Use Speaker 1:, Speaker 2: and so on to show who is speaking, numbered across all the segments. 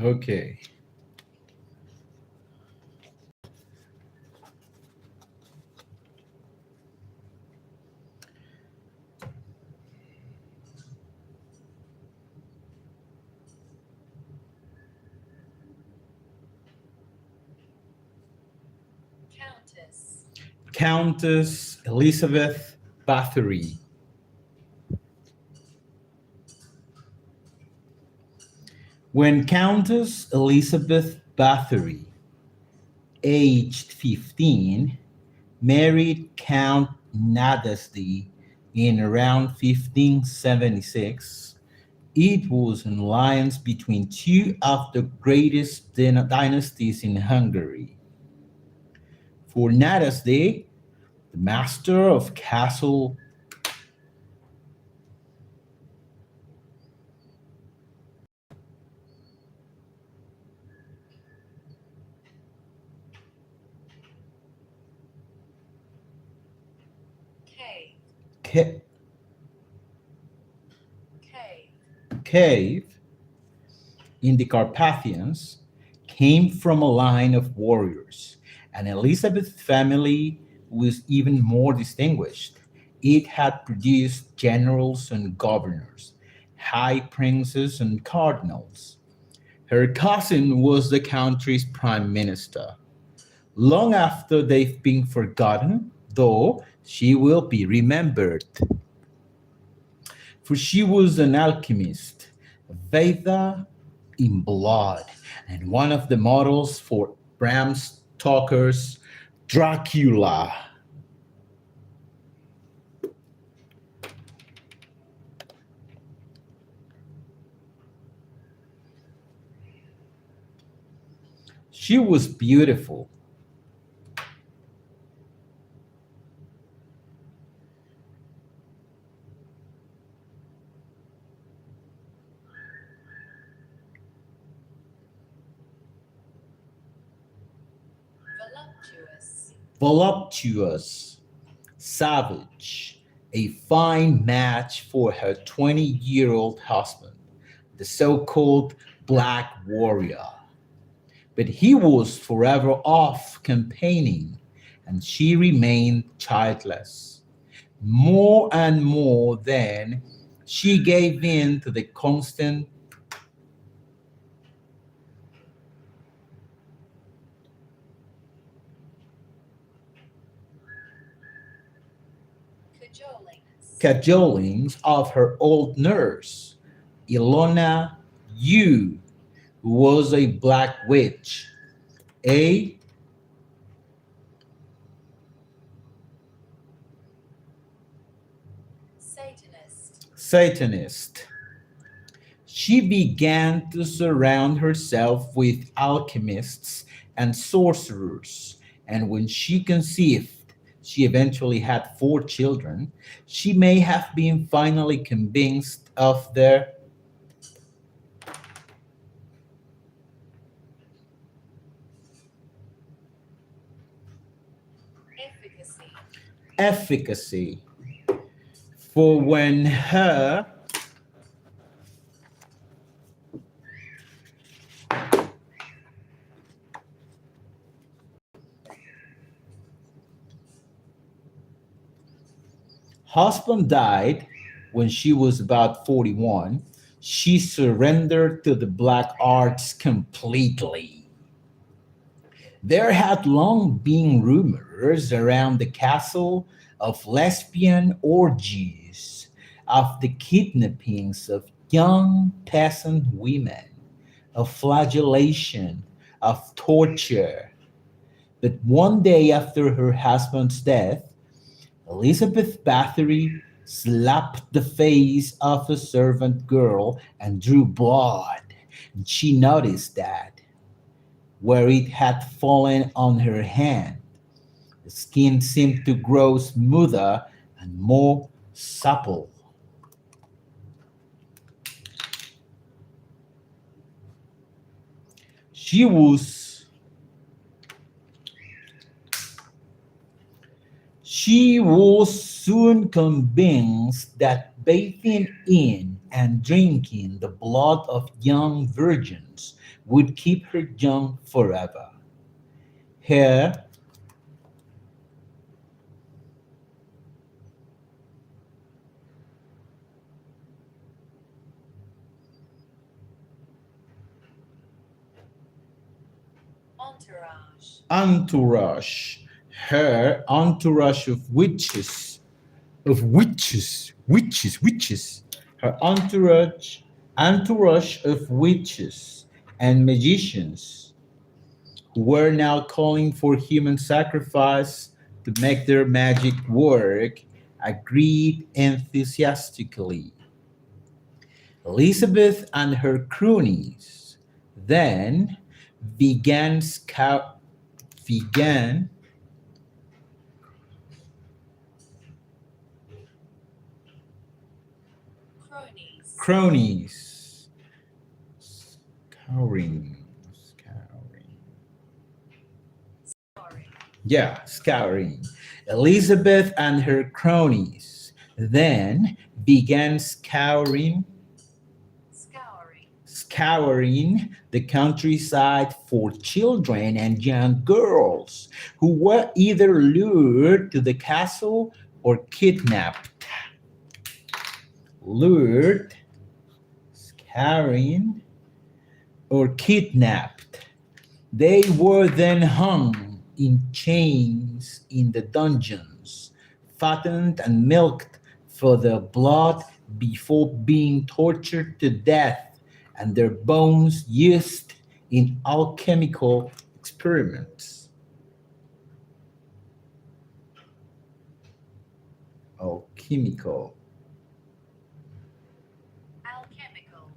Speaker 1: Okay.
Speaker 2: Countess.
Speaker 1: Countess Elizabeth Bathory. When Countess Elizabeth Bathory, aged 15, married Count Nadasdy in around 1576, it was an alliance between two of the greatest dynasties in Hungary. For Nadasdy, the master of castle
Speaker 2: Cave.
Speaker 1: ca-
Speaker 2: Cave.
Speaker 1: cave in the Carpathians came from a line of warriors, and Elizabeth's family was even more distinguished. It had produced generals and governors, high princes and cardinals. Her cousin was the country's prime minister. Long after they've been forgotten, though, she will be remembered. For she was an alchemist, a Veda in blood, and one of the models for Bram Stoker's Dracula. She was beautiful.
Speaker 2: Voluptuous.
Speaker 1: Voluptuous, savage, a fine match for her 20-year-old husband, the so called Black Warrior. But he was forever off campaigning, and she remained childless. More and more then, she gave in to the constant
Speaker 2: Cajolings.
Speaker 1: cajolings of her old nurse, Ilona Yu, who was a black witch, a
Speaker 2: Satanist.
Speaker 1: Satanist. She began to surround herself with alchemists and sorcerers, and when she conceived, she eventually had four children. She may have been finally convinced of their
Speaker 2: Efficacy.
Speaker 1: efficacy. For when her husband died when she was about 41, she surrendered to the black arts completely. There had long been rumors around the castle of lesbian orgies, of the kidnappings of young peasant women, of flagellation, of torture. But one day after her husband's death, Elizabeth Bathory slapped the face of a servant girl and drew blood. And she noticed that where it had fallen on her hand, the skin seemed to grow smoother and more supple. She was she was soon convinced that bathing in and drinking the blood of young virgins would keep her young forever. Her
Speaker 2: Entourage.
Speaker 1: entourage, her entourage of witches, her entourage of witches and magicians who were now calling for human sacrifice to make their magic work, agreed enthusiastically. Elizabeth and her cronies then began
Speaker 2: Cronies.
Speaker 1: cronies scouring
Speaker 2: Sorry.
Speaker 1: yeah scouring. Elizabeth and her cronies then began
Speaker 2: Scouring.
Speaker 1: scouring the countryside for children and young girls who were either lured to the castle or kidnapped. Lured, scouring, or kidnapped. They were then hung in chains in the dungeons, fattened and milked for their blood before being tortured to death, and their bones used in alchemical experiments. Alchemical.
Speaker 2: Alchemical.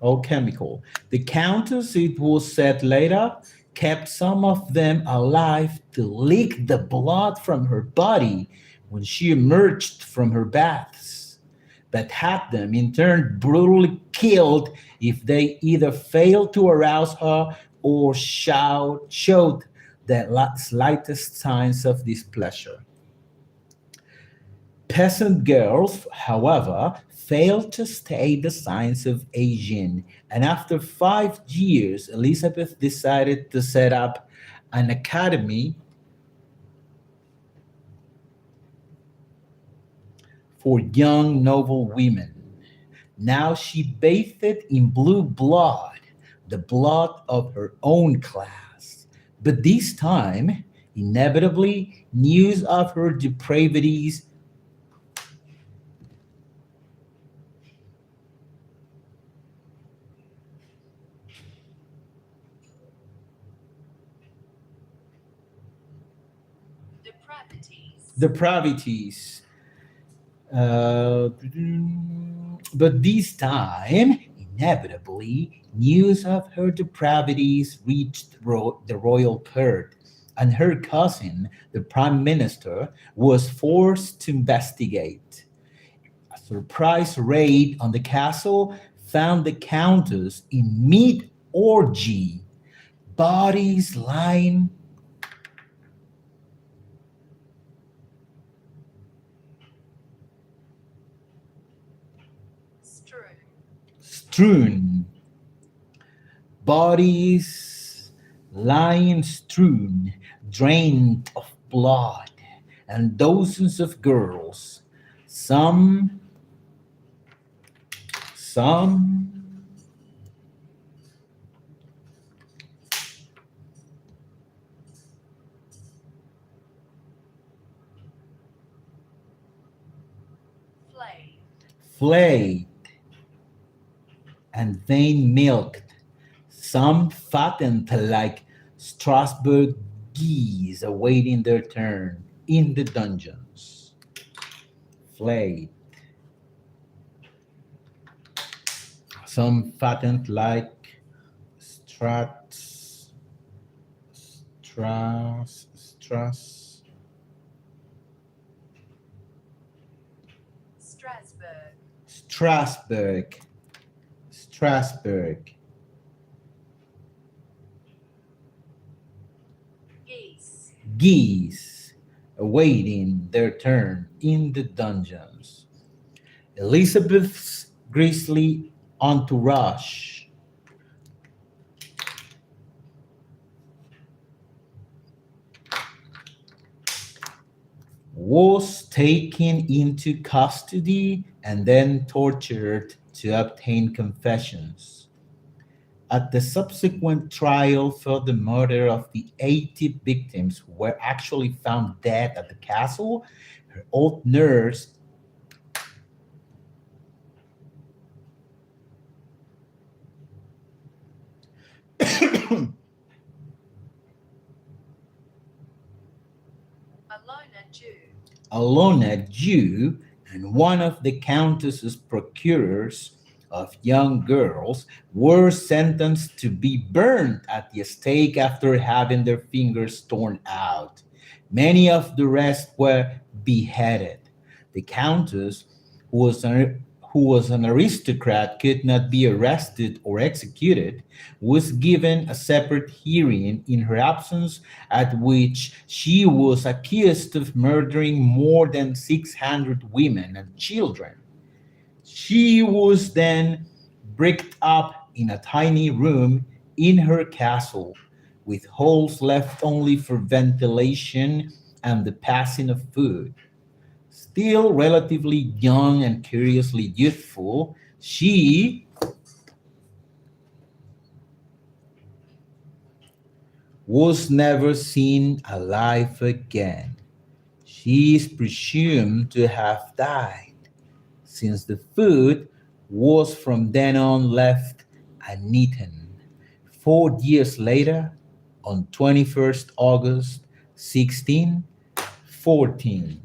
Speaker 1: Alchemical. The Countess, it was said later, kept some of them alive to lick the blood from her body when she emerged from her baths, but had them in turn brutally killed if they either failed to arouse her or showed the slightest signs of displeasure. Peasant girls, however, failed to stay the signs of aging, and after 5 years, Elizabeth decided to set up an academy for young noble women. Now she bathed in blue blood, the blood of her own class. But this time, inevitably, news of her depravities
Speaker 2: Depravities.
Speaker 1: depravities. Uh, but this time, inevitably, news of her depravities reached the royal court, and her cousin, the prime minister, was forced to investigate. A surprise raid on the castle found the countess in mid orgy, bodies lying
Speaker 2: Strewn.
Speaker 1: strewn, bodies lying strewn, drained of blood, and dozens of girls, some, some,
Speaker 2: Flay.
Speaker 1: flayed and vein milked, some fattened like Strasbourg geese awaiting their turn in the dungeons. Flayed, some fattened like strats, stras,
Speaker 2: Strasbourg.
Speaker 1: Strasbourg, Strasbourg,
Speaker 2: Geese.
Speaker 1: geese awaiting their turn in the dungeons. Elizabeth's grisly entourage was taken into custody and then tortured to obtain confessions. At the subsequent trial for the murder of the 80 victims who were actually found dead at the castle, her old nurse,
Speaker 2: Alona Jew.
Speaker 1: Alona Jew, and one of the Countess's procurers of young girls were sentenced to be burned at the stake after having their fingers torn out. Many of the rest were beheaded. The Countess, who was an, who was an aristocrat, could not be arrested or executed, was given a separate hearing in her absence at which she was accused of murdering more than 600 women and children. She was then bricked up in a tiny room in her castle, with holes left only for ventilation and the passing of food. Still relatively young and curiously youthful, she was never seen alive again. She is presumed to have died, since the food was from then on left uneaten. 4 years later, on 21st August 1614.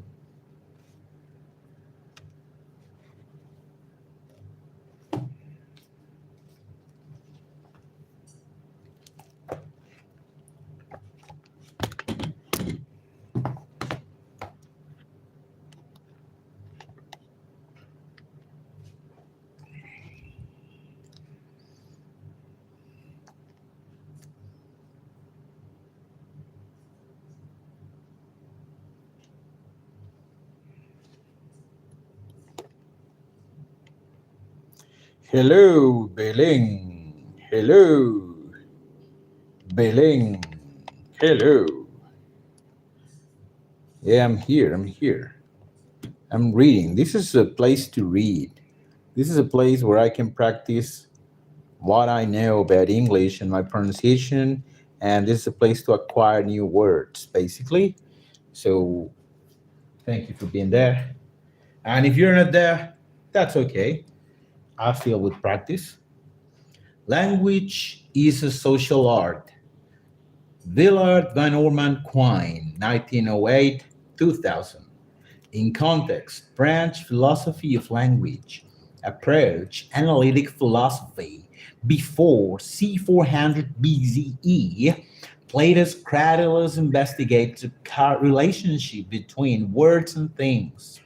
Speaker 1: Hello, Beleng. Hello, Beleng. Hello. Yeah, I'm here. I'm here. I'm reading. This is a place to read. This is a place where I can practice what I know about English and my pronunciation. And this is a place to acquire new words, basically. So thank you for being there. And if you're not there, that's okay. I feel with practice. Language is a social art. Willard van Orman Quine, 1908 2000. In context, branch philosophy of language, approach analytic philosophy. Before C400 BCE, Plato's Cratylus investigates the relationship between words and things.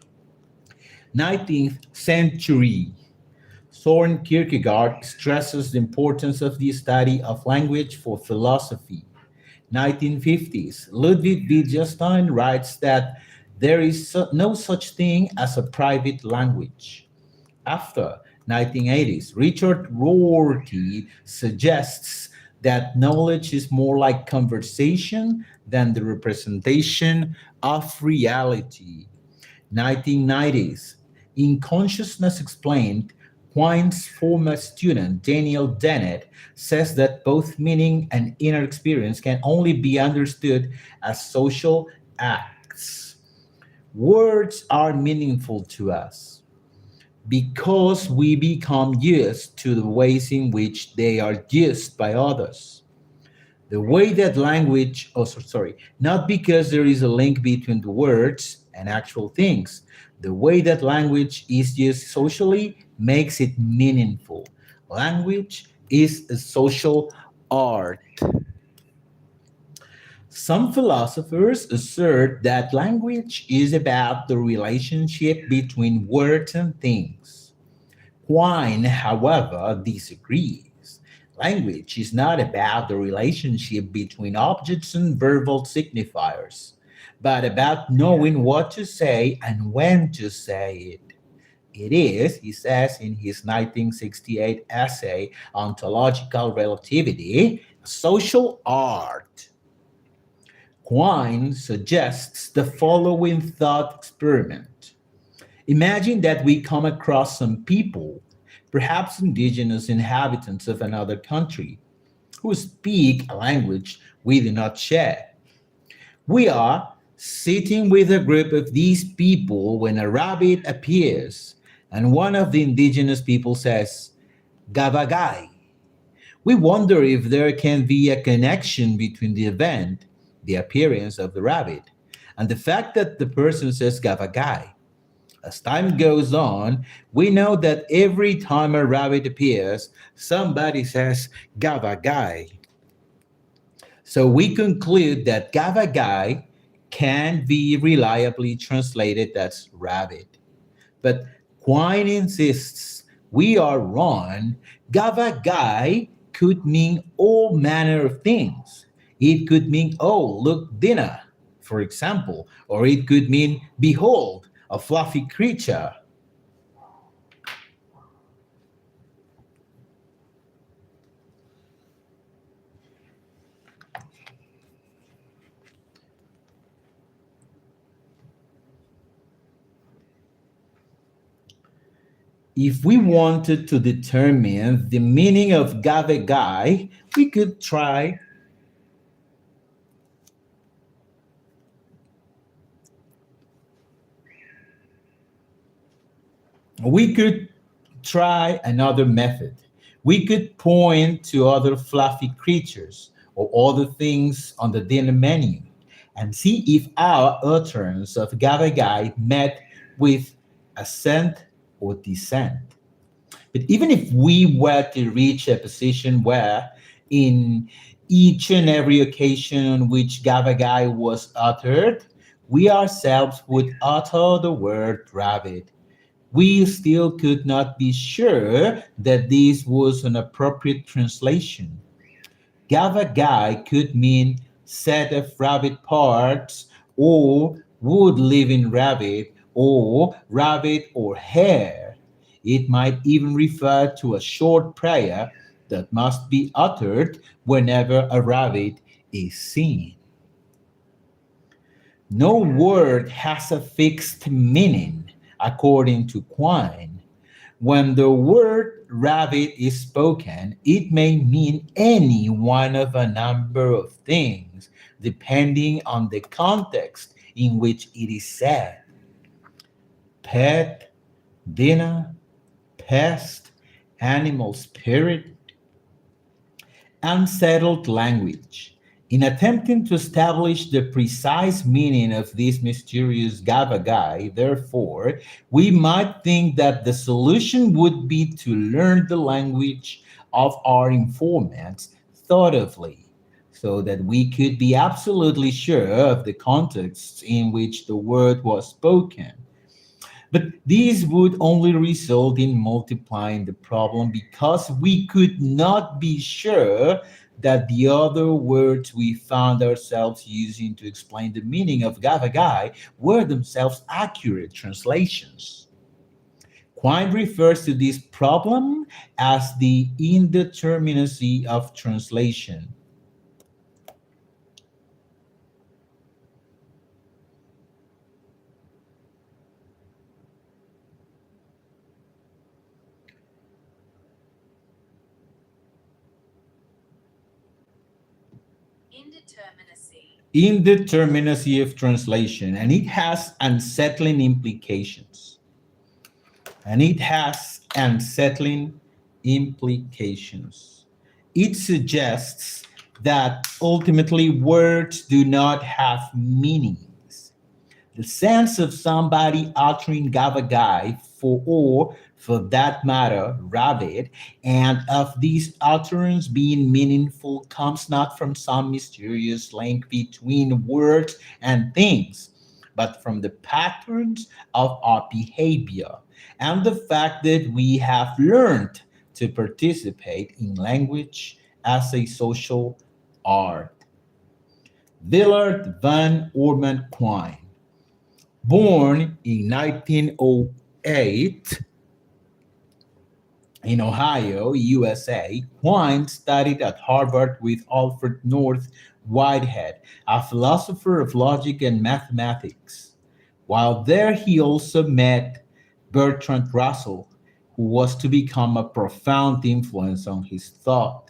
Speaker 1: 19th century, Soren Kierkegaard stresses the importance of the study of language for philosophy. 1950s, Ludwig Wittgenstein writes that there is no such thing as a private language. After 1980s, Richard Rorty suggests that knowledge is more like conversation than the representation of reality. 1990s, in Consciousness Explained, Quine's former student Daniel Dennett says that both meaning and inner experience can only be understood as social acts. Words are meaningful to us because we become used to the ways in which they are used by others. The way that language, oh, sorry, not because there is a link between the words and actual things. The way that language is used socially makes it meaningful. Language is a social art. Some philosophers assert that language is about the relationship between words and things. Quine, however, disagrees. Language is not about the relationship between objects and verbal signifiers, but about knowing what to say and when to say it. It is, he says in his 1968 essay, Ontological Relativity, social art. Quine suggests the following thought experiment. Imagine that we come across some people, perhaps indigenous inhabitants of another country, who speak a language we do not share. We are sitting with a group of these people when a rabbit appears, and one of the indigenous people says, Gavagai. We wonder if there can be a connection between the event, the appearance of the rabbit, and the fact that the person says Gavagai. As time goes on, we know that every time a rabbit appears, somebody says Gavagai. So we conclude that Gavagai can be reliably translated as rabbit. But Quine insists we are wrong. Gavagai could mean all manner of things. It could mean, oh, look, dinner, for example, or it could mean, behold, a fluffy creature. If we wanted to determine the meaning of Gavagai, we could try we could try another method. We could point to other fluffy creatures or other things on the dinner menu and see if our utterance of Gavagai met with assent or dissent. But even if we were to reach a position where, in each and every occasion on which Gavagai was uttered, we ourselves would utter the word rabbit, we still could not be sure that this was an appropriate translation. Gavagai could mean set of rabbit parts, or wood living rabbit, or rabbit or hare. It might even refer to a short prayer that must be uttered whenever a rabbit is seen. No word has a fixed meaning, according to Quine. When the word rabbit is spoken, it may mean any one of a number of things, depending on the context in which it is said. Pet, dinner, pest, animal spirit, unsettled language. In attempting to establish the precise meaning of this mysterious Gavagai, therefore, we might think that the solution would be to learn the language of our informants thoroughly, so that we could be absolutely sure of the contexts in which the word was spoken. But these would only result in multiplying the problem because we could not be sure that the other words we found ourselves using to explain the meaning of Gavagai were themselves accurate translations. Quine refers to this problem as the indeterminacy of translation.
Speaker 2: Indeterminacy.
Speaker 1: Indeterminacy of translation, and it has unsettling implications. And it has unsettling implications. It suggests that ultimately words do not have meanings. The sense of somebody uttering Gavagai for, or for that matter, rabbit, and of this utterance being meaningful comes not from some mysterious link between words and things, but from the patterns of our behavior and the fact that we have learned to participate in language as a social art. Willard van Orman Quine, born in 1908, In Ohio, USA, Quine studied at Harvard with Alfred North Whitehead, a philosopher of logic and mathematics. While there, he also met Bertrand Russell, who was to become a profound influence on his thought.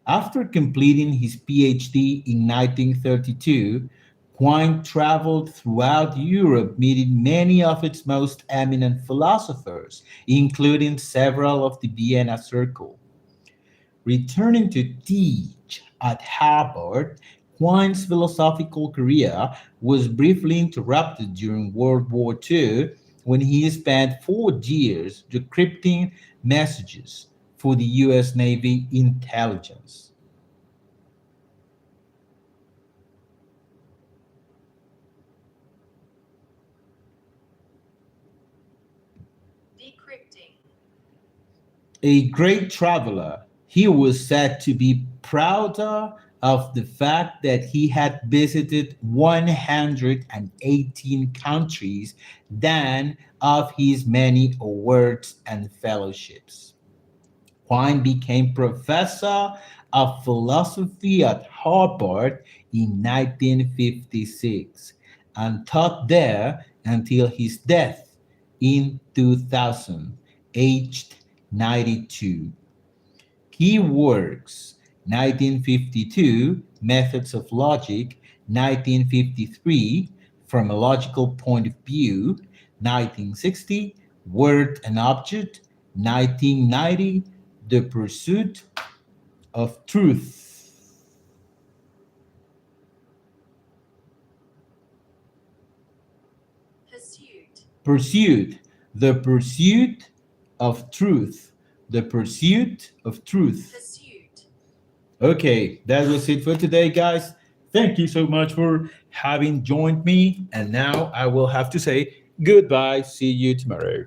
Speaker 1: After completing his PhD in 1932, Quine traveled throughout Europe, meeting many of its most eminent philosophers, including several of the Vienna Circle. Returning to teach at Harvard, Quine's philosophical career was briefly interrupted during World War II when he spent 4 years decrypting messages for the US Navy intelligence.
Speaker 2: Decrypting.
Speaker 1: A great traveler, he was said to be prouder of the fact that he had visited 118 countries than of his many awards and fellowships. Quine became professor of philosophy at Harvard in 1956 and taught there until his death in 2000, aged 92. Key works: 1952, Methods of Logic; 1953, From a Logical Point of View; 1960, Word and Object; 1990, The Pursuit of Truth.
Speaker 2: Pursuit.
Speaker 1: Pursuit, the pursuit of truth. The pursuit of truth.
Speaker 2: Pursuit.
Speaker 1: Okay, that was it for today, guys. Thank you so much for having joined me. And now I will have to say goodbye. See you tomorrow.